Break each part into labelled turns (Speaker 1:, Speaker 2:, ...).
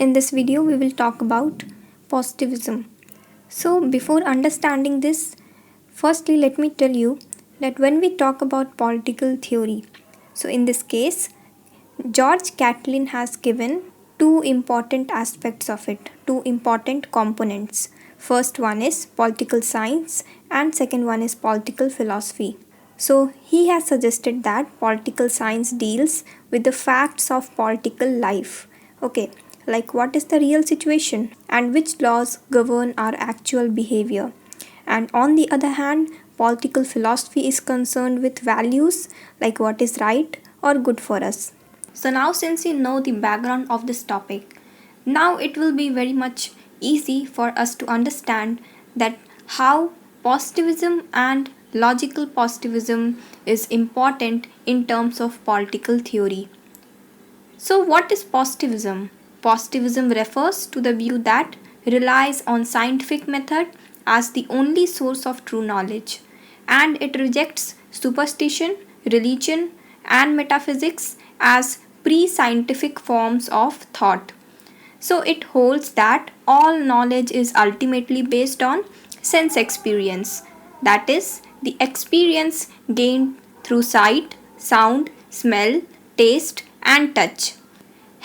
Speaker 1: In this video, we will talk about positivism. So, before understanding this, firstly, let me tell you that when we talk about political theory, so in this case, George Catlin has given two important aspects of it, two important components. First one is political science, and second one is political philosophy. So, he has suggested that political science deals with the facts of political life. Okay, like what is the real situation and which laws govern our actual behavior. And on the other hand, political philosophy is concerned with values like what is right or good for us. So now since you know the background of this topic, now it will be very much easy for us to understand that how positivism and logical positivism is important in terms of political theory. So what is positivism? Positivism refers to the view that relies on scientific method as the only source of true knowledge, and it rejects superstition, religion, and metaphysics as pre-scientific forms of thought. So it holds that all knowledge is ultimately based on sense experience, that is, the experience gained through sight, sound, smell, taste, and touch.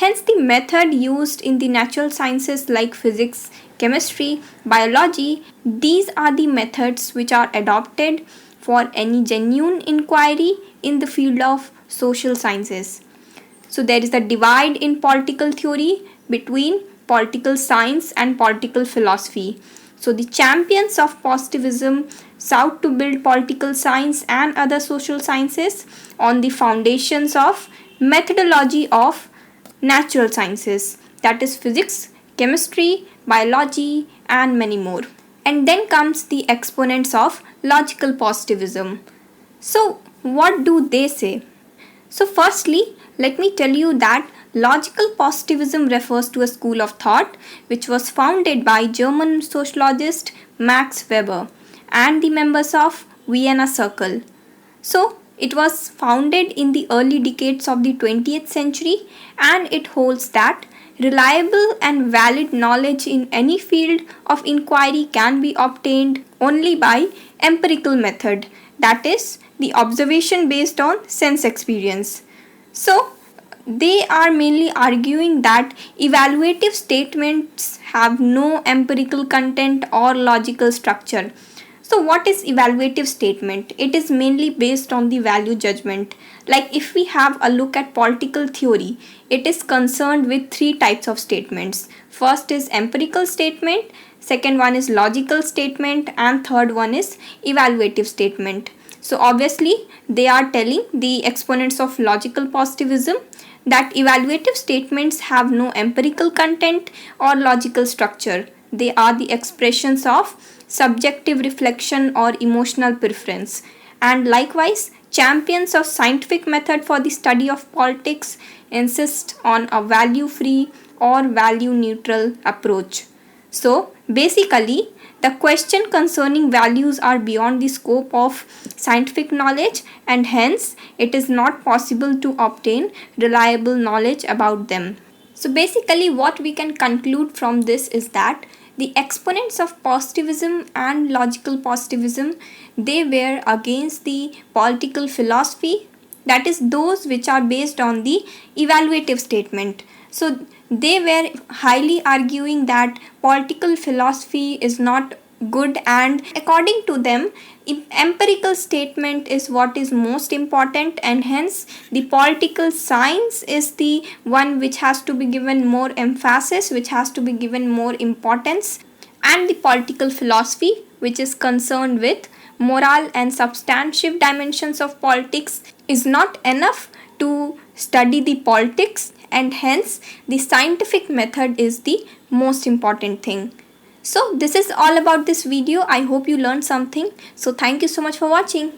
Speaker 1: Hence, the method used in the natural sciences like physics, chemistry, biology, these are the methods which are adopted for any genuine inquiry in the field of social sciences. So, there is a divide in political theory between political science and political philosophy. So, the champions of positivism sought to build political science and other social sciences on the foundations of methodology of natural sciences, that is physics, chemistry, biology, and many more. And then comes the exponents of logical positivism. So, what do they say? So, firstly, let me tell you that logical positivism refers to a school of thought which was founded by German sociologist Max Weber and the members of Vienna Circle. So, it was founded in the early decades of the 20th century, and it holds that reliable and valid knowledge in any field of inquiry can be obtained only by empirical method, that is, the observation based on sense experience. So, they are mainly arguing that evaluative statements have no empirical content or logical structure. So, what is evaluative statement? It is mainly based on the value judgment. Like if we have a look at political theory, it is concerned with three types of statements. First is empirical statement, second one is logical statement, and third one is evaluative statement. So obviously they are telling the exponents of logical positivism that evaluative statements have no empirical content or logical structure. They are the expressions of subjective reflection or emotional preference. And likewise, champions of scientific method for the study of politics insist on a value-free or value-neutral approach. So, basically, the question concerning values are beyond the scope of scientific knowledge, and hence it is not possible to obtain reliable knowledge about them. So basically what we can conclude from this is that the exponents of positivism and logical positivism, they were against the political philosophy, that is those which are based on the evaluative statement. So they were highly arguing that political philosophy is not good, and according to them empirical statement is what is most important, and hence the political science is the one which has to be given more emphasis, which has to be given more importance, and the political philosophy which is concerned with moral and substantive dimensions of politics is not enough to study the politics, and hence the scientific method is the most important thing. So this is all about this video. I hope you learned something. So thank you so much for watching.